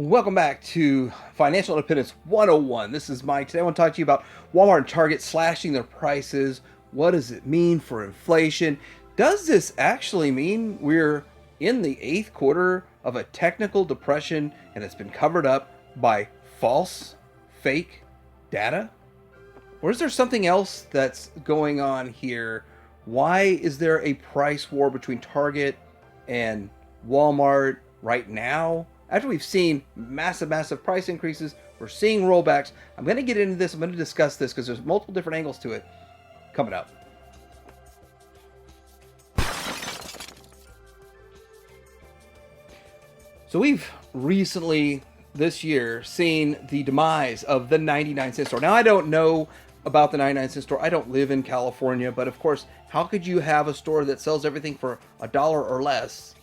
Welcome back to Financial Independence 101. This is Mike. Today I want to talk to you about Walmart and Target slashing their prices. What does it mean for inflation? Does this actually mean we're in the eighth quarter of a technical depression and it's been covered up by false, fake data? Or is there something else that's going on here? Why is there a price war between Target and Walmart right now? After we've seen massive price increases, we're seeing rollbacks. I'm going to get into this. I'm going to discuss this because there's multiple different angles to it coming up. So we've recently, this year, seen the demise of the 99-cent store. Now, I don't know about the 99-cent store. I don't live in California, but of course, how could you have a store that sells everything for $1 or less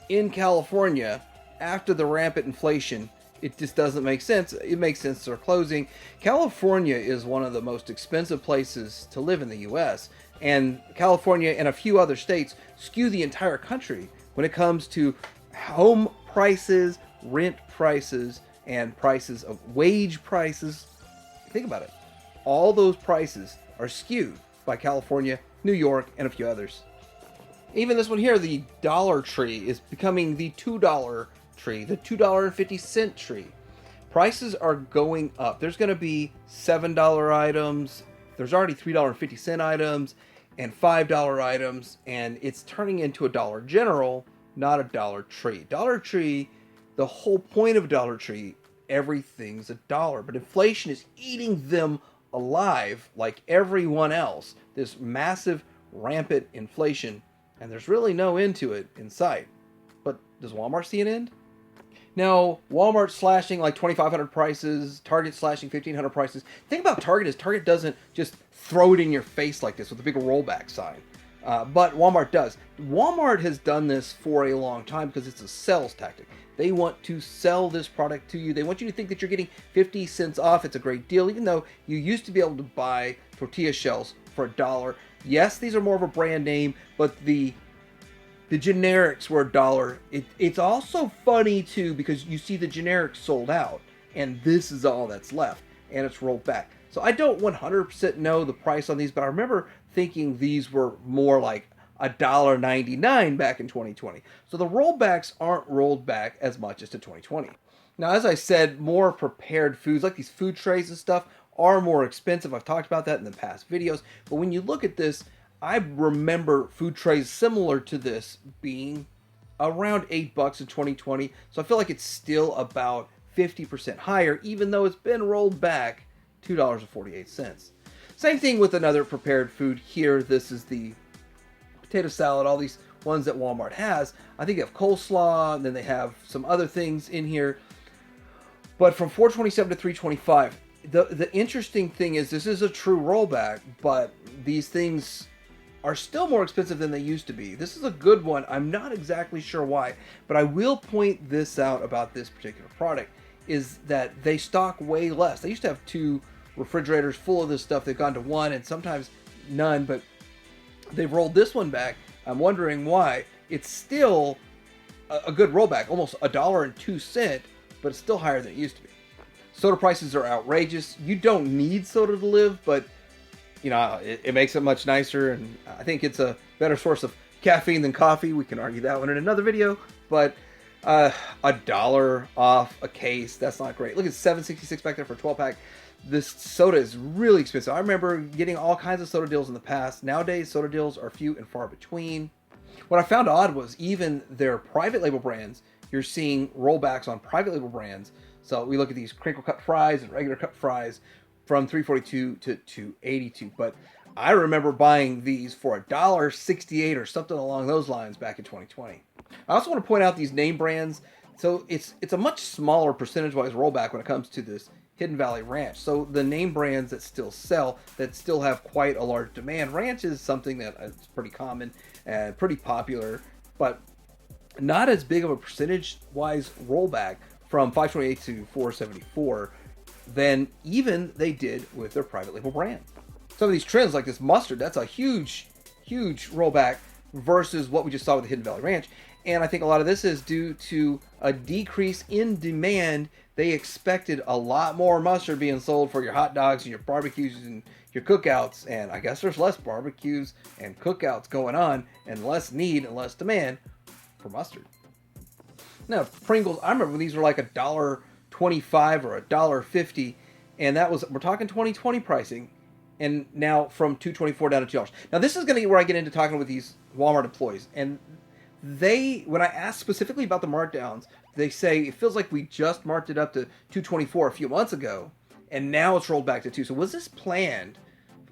in California after the rampant inflation? It just doesn't make sense. It makes sense they're closing. California is one of the most expensive places to live in the U.S., and California and a few other states skew the entire country when it comes to home prices, rent prices, and prices of wage prices. Think about it. All those prices are skewed by California, New York, and a few others. Even this one here, the Dollar Tree, is becoming the $2 tree, the $2.50 tree. Prices are going up. There's going to be $7 items. There's already $3.50 items and $5 items, and it's turning into a Dollar General, not a Dollar Tree. Dollar Tree, the whole point of Dollar Tree, everything's a dollar, but inflation is eating them alive like everyone else. This massive, rampant inflation, and there's really no end to it in sight. But does Walmart see an end? Now, Walmart slashing like 2,500 prices, Target slashing 1,500 prices. The thing about Target is Target doesn't just throw it in your face like this with a big rollback sign. But Walmart does. Walmart has done this for a long time because it's a sales tactic. They want to sell this product to you. They want you to think that you're getting 50 cents off. It's a great deal, even though you used to be able to buy tortilla shells for $1. Yes, these are more of a brand name, but the generics were $1. It's also funny too because you see the generics sold out, and this is all that's left, and it's rolled back. So I don't 100% know the price on these, but I remember thinking these were more like $1.99 back in 2020. So the rollbacks aren't rolled back as much as to 2020. Now, as I said, more prepared foods like these food trays and stuff are more expensive. I've talked about that in the past videos. But when you look at this, I remember food trays similar to this being around $8 in 2020. So I feel like it's still about 50% higher, even though it's been rolled back $2.48. Same thing with another prepared food here. This is the potato salad, all these ones that Walmart has. I think they have coleslaw, and then they have some other things in here. But from $4.27 to $3.25, the interesting thing is this is a true rollback, but these things are still more expensive than they used to be. This is a good one. I'm not exactly sure why, but I will point this out about this particular product, is that they stock way less. They used to have 2 refrigerators full of this stuff. They've gone to 1 and sometimes none, but they've rolled this one back. I'm wondering why. It's still a good rollback, almost $1.02, but it's still higher than it used to be. Soda prices are outrageous. You don't need soda to live, but you know, it makes it much nicer, and I think it's a better source of caffeine than coffee. We can argue that one in another video, but $1 off a case, that's not great. Look at $7.66 back there for a 12-pack. This soda is really expensive. I remember getting all kinds of soda deals in the past. Nowadays, soda deals are few and far between. What I found odd was even their private label brands, you're seeing rollbacks on private label brands. So we look at these crinkle cut fries and regular cut fries from $3.42 to $2.82. But I remember buying these for $1.68 or something along those lines back in 2020. I also want to point out these name brands. So it's a much smaller percentage-wise rollback when it comes to this Hidden Valley Ranch. So the name brands that still sell, that still have quite a large demand. Ranch is something that is pretty common and pretty popular, but not as big of a percentage-wise rollback from $5.28 to $4.74 than even they did with their private label brand. Some of these trends like this mustard, that's a huge rollback versus what we just saw with the Hidden Valley Ranch. And I think a lot of this is due to a decrease in demand. They expected a lot more mustard being sold for your hot dogs and your barbecues and your cookouts. And I guess there's less barbecues and cookouts going on and less need and less demand for mustard. Now, Pringles, I remember when these were like $1.25 or $1.50. And that was, we're talking 2020 pricing. And now from $2.24 down to $2. Now, this is going to be where I get into talking with these Walmart employees. And when I asked specifically about the markdowns, they say it feels like we just marked it up to $2.24 a few months ago, and now it's rolled back to $2. So was this planned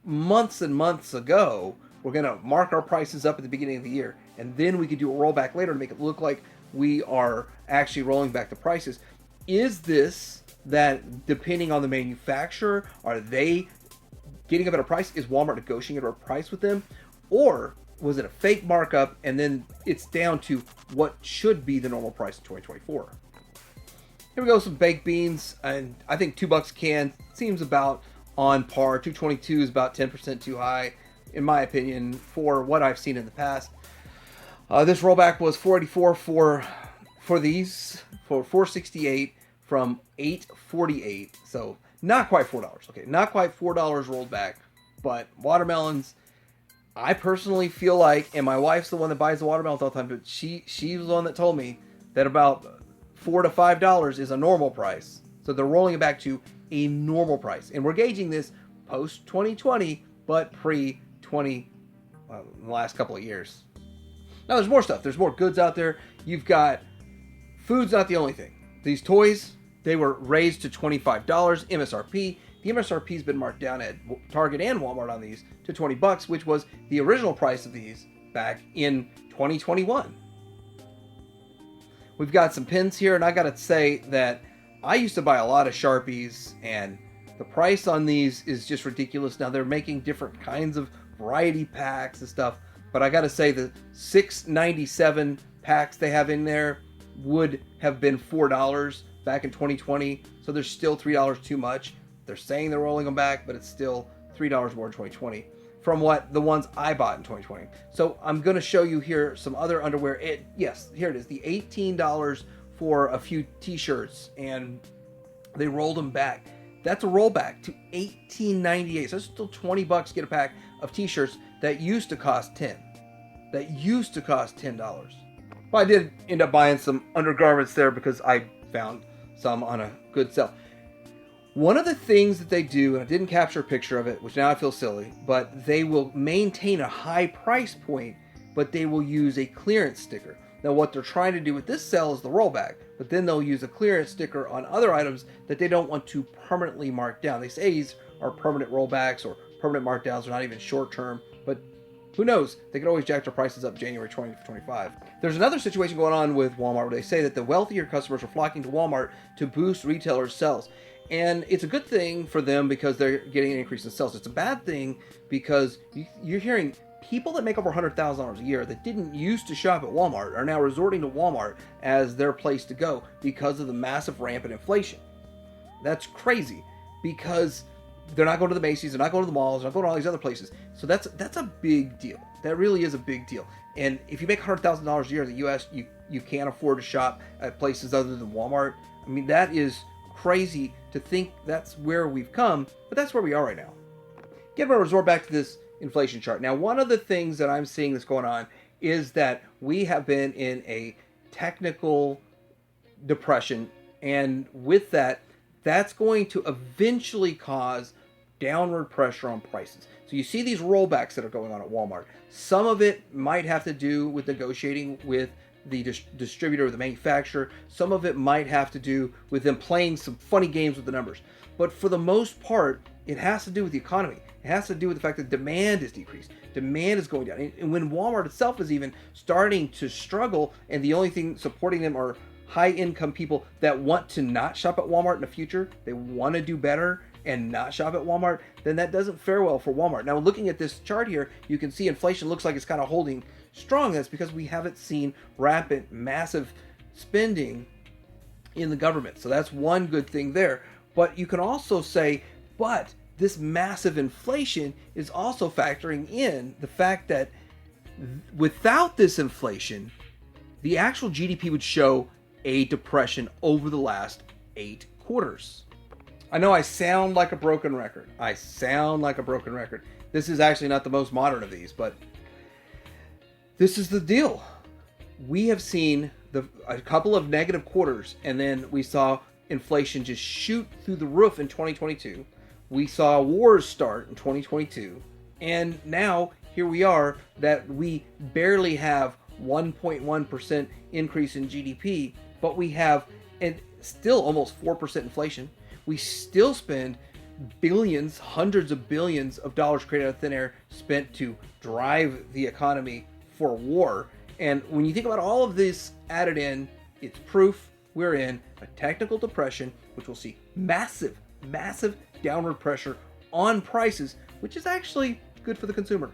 months and months ago? We're going to mark our prices up at the beginning of the year, and then we could do a rollback later to make it look like we are actually rolling back the prices. Is this that depending on the manufacturer, are they getting a better price? Is Walmart negotiating a better price with them? Or was it a fake markup and then it's down to what should be the normal price in 2024? Here we go, some baked beans, and I think $2 a can seems about on par. $2.22 is about 10% too high, in my opinion, for what I've seen in the past. This rollback was $4.84 for these, for $4.68 from $8.48, so not quite $4. Okay, not quite $4 rolled back, but watermelons, I personally feel like, and my wife's the one that buys the watermelons all the time, but she's the one that told me that about $4 to $5 is a normal price. So they're rolling it back to a normal price. And we're gauging this post 2020, but pre 20, the last couple of years. Now there's more stuff. There's more goods out there. You've got, food's not the only thing. These toys, they were raised to $25 MSRP. The MSRP has been marked down at Target and Walmart on these to $20, which was the original price of these back in 2021. We've got some pins here, and I got to say that I used to buy a lot of Sharpies, and the price on these is just ridiculous. Now, they're making different kinds of variety packs and stuff, but I got to say the $6.97 packs they have in there would have been $4 back in 2020, so there's still $3 too much. They're saying they're rolling them back, but it's still $3 more in 2020 from what the ones I bought in 2020. So I'm going to show you here some other underwear. Yes, here it is. The $18 for a few t-shirts, and they rolled them back. That's a rollback to $18.98. So it's still $20 to get a pack of t-shirts that used to cost $10. That used to cost $10. Well, I did end up buying some undergarments there because I found some on a good sale. One of the things that they do, and I didn't capture a picture of it, which now I feel silly, but they will maintain a high price point, but they will use a clearance sticker. Now, what they're trying to do with this sale is the rollback, but then they'll use a clearance sticker on other items that they don't want to permanently mark down. They say these are permanent rollbacks or permanent markdowns, or not even short term, but who knows? They could always jack their prices up January 2025. There's another situation going on with Walmart where they say that the wealthier customers are flocking to Walmart to boost retailers' sales. And it's a good thing for them because they're getting an increase in sales. It's a bad thing because you're hearing people that make over $100,000 a year that didn't used to shop at Walmart are now resorting to Walmart as their place to go because of the massive rampant inflation. That's crazy because they're not going to the Macy's, they're not going to the malls, they're not going to all these other places. So that's a big deal. That really is a big deal. And if you make $100,000 a year in the U.S., you can't afford to shop at places other than Walmart. I mean, that is crazy to think that's where we've come, but that's where we are right now. Again, I'm going to resort back to this inflation chart. Now, one of the things that I'm seeing that's going on is that we have been in a technical depression, and with that, that's going to eventually cause downward pressure on prices. So you see these rollbacks that are going on at Walmart. Some of it might have to do with negotiating with the distributor or the manufacturer. Some of it might have to do with them playing some funny games with the numbers. But for the most part, it has to do with the economy. It has to do with the fact that demand is decreased. Demand is going down. And when Walmart itself is even starting to struggle, and the only thing supporting them are high-income people that want to not shop at Walmart in the future, they want to do better and not shop at Walmart, then that doesn't fare well for Walmart. Now, looking at this chart here, you can see inflation looks like it's kind of holding strong. That's because we haven't seen rapid, massive spending in the government. So that's one good thing there. But you can also say, but this massive inflation is also factoring in the fact that without this inflation, the actual GDP would show a depression over the last 8 quarters. I know I sound like a broken record. This is actually not the most modern of these, but this is the deal. We have seen a couple of negative quarters, and then we saw inflation just shoot through the roof in 2022. We saw wars start in 2022. And now here we are that we barely have 1.1% increase in GDP, but we have still almost 4% inflation. We still spend billions, hundreds of billions of dollars created out of thin air spent to drive the economy for war. And when you think about all of this added in, it's proof we're in a technical depression, which will see massive downward pressure on prices, which is actually good for the consumer.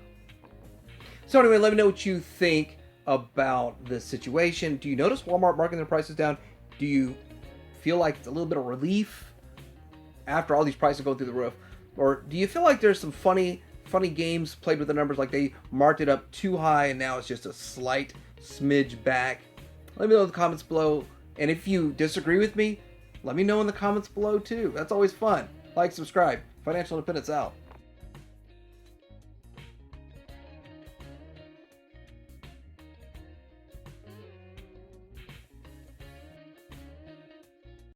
So anyway, let me know what you think about this situation. Do you notice Walmart marking their prices down? Do you feel like it's a little bit of relief after all these prices go through the roof? Or do you feel like there's some funny games played with the numbers, like they marked it up too high and now it's just a slight smidge back? Let me know in the comments below. And if you disagree with me, let me know in the comments below too. That's always fun. Like, subscribe. Financial Independence out.